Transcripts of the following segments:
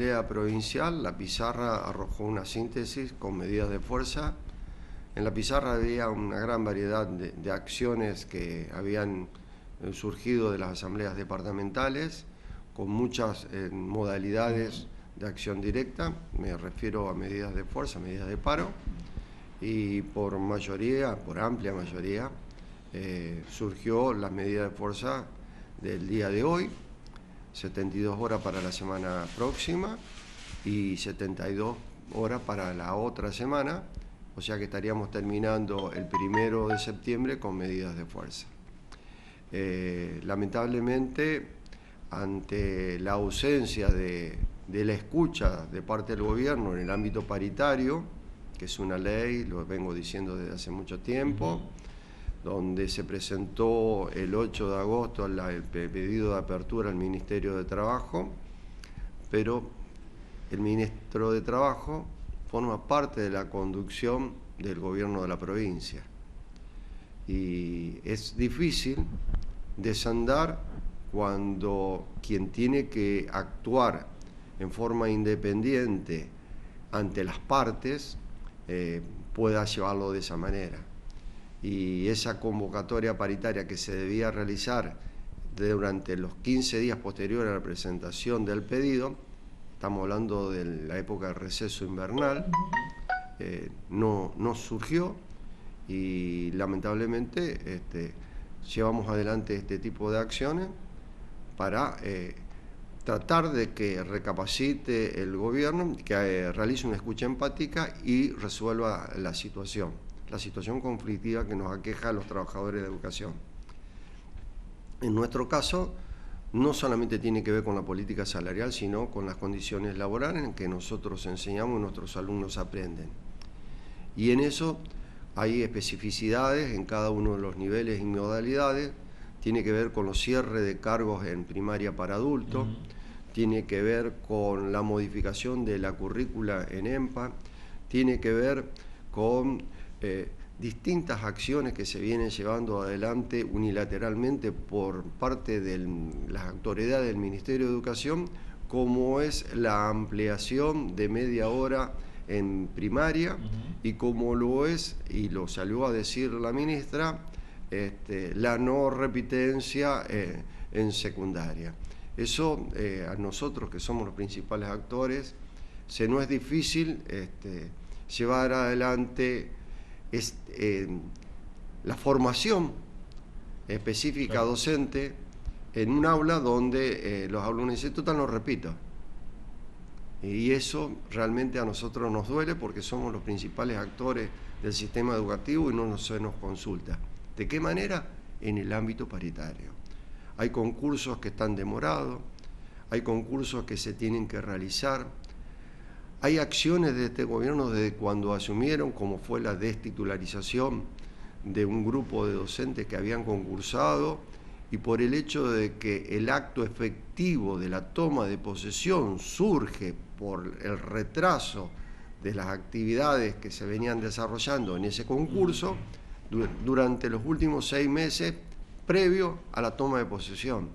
Asamblea Provincial, la pizarra arrojó una síntesis con medidas de fuerza. En la pizarra había una gran variedad de acciones que habían surgido de las asambleas departamentales, con muchas modalidades de acción directa. Me refiero a medidas de fuerza, medidas de paro, y por mayoría, por amplia mayoría, surgió la medida de fuerza del día de hoy, 72 horas para la semana próxima y 72 horas para la otra semana, o sea que estaríamos terminando el 1 de septiembre con medidas de fuerza. Lamentablemente, ante la ausencia de la escucha de parte del gobierno en el ámbito paritario, que es una ley, lo vengo diciendo desde hace mucho tiempo, donde se presentó el 8 de agosto el pedido de apertura al Ministerio de Trabajo, pero el Ministro de Trabajo forma parte de la conducción del gobierno de la provincia. Y es difícil desandar cuando quien tiene que actuar en forma independiente ante las partes pueda llevarlo de esa manera. Y esa convocatoria paritaria que se debía realizar durante los 15 días posteriores a la presentación del pedido, estamos hablando de la época del receso invernal, no surgió, y lamentablemente llevamos adelante este tipo de acciones para tratar de que recapacite el gobierno, que realice una escucha empática y resuelva la situación conflictiva que nos aqueja a los trabajadores de educación. En nuestro caso, no solamente tiene que ver con la política salarial, sino con las condiciones laborales en que nosotros enseñamos y nuestros alumnos aprenden. Y en eso hay especificidades en cada uno de los niveles y modalidades. Tiene que ver con los cierres de cargos en primaria para adultos, tiene que ver con la modificación de la currícula en EMPA, tiene que ver con distintas acciones que se vienen llevando adelante unilateralmente por parte de las autoridades del Ministerio de Educación, como es la ampliación de media hora en primaria y como lo es, y lo salió a decir la ministra, la no repitencia en secundaria. Eso a nosotros, que somos los principales actores, se nos es difícil llevar adelante la formación específica docente en un aula donde los alumnos dicen, total, no repito. Y eso realmente a nosotros nos duele porque somos los principales actores del sistema educativo y no se nos consulta. ¿De qué manera? En el ámbito paritario. Hay concursos que están demorados, hay concursos que se tienen que realizar, hay acciones de este gobierno desde cuando asumieron, como fue la destitularización de un grupo de docentes que habían concursado, y por el hecho de que el acto efectivo de la toma de posesión surge por el retraso de las actividades que se venían desarrollando en ese concurso durante los últimos 6 meses previo a la toma de posesión.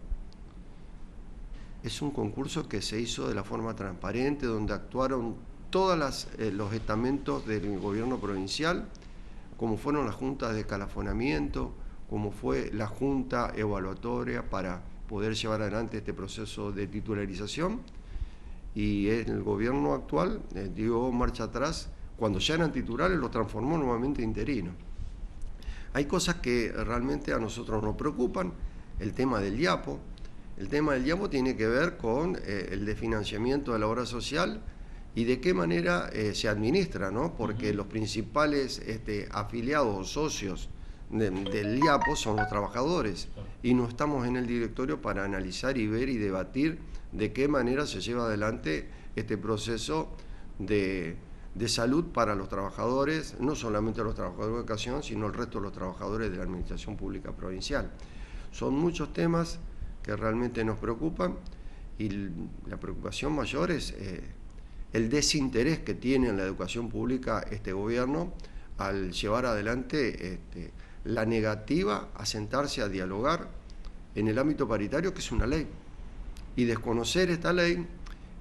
Es un concurso que se hizo de la forma transparente, donde actuaron todos los estamentos del gobierno provincial, como fueron las juntas de escalafonamiento, como fue la junta evaluatoria para poder llevar adelante este proceso de titularización, y el gobierno actual dio marcha atrás. Cuando ya eran titulares los transformó nuevamente en interinos. Hay cosas que realmente a nosotros nos preocupan. El tema del IAPO. El tema del IAPO tiene que ver con el desfinanciamiento de la obra social y de qué manera se administra, ¿no? Porque los principales afiliados o socios del IAPO son los trabajadores, y no estamos en el directorio para analizar y ver y debatir de qué manera se lleva adelante este proceso de salud para los trabajadores, no solamente los trabajadores de educación, sino el resto de los trabajadores de la Administración Pública Provincial. Son muchos temas que realmente nos preocupan, y la preocupación mayor es el desinterés que tiene en la educación pública este gobierno al llevar adelante la negativa a sentarse a dialogar en el ámbito paritario, que es una ley, y desconocer esta ley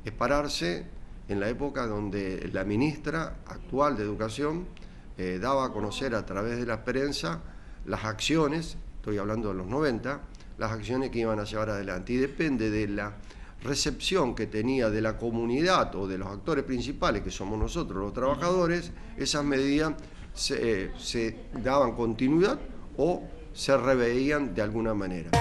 es pararse en la época donde la ministra actual de Educación daba a conocer a través de la prensa las acciones, estoy hablando de los 90, las acciones que iban a llevar adelante. Y depende de la recepción que tenía de la comunidad o de los actores principales, que somos nosotros los trabajadores, esas medidas se daban continuidad o se reveían de alguna manera.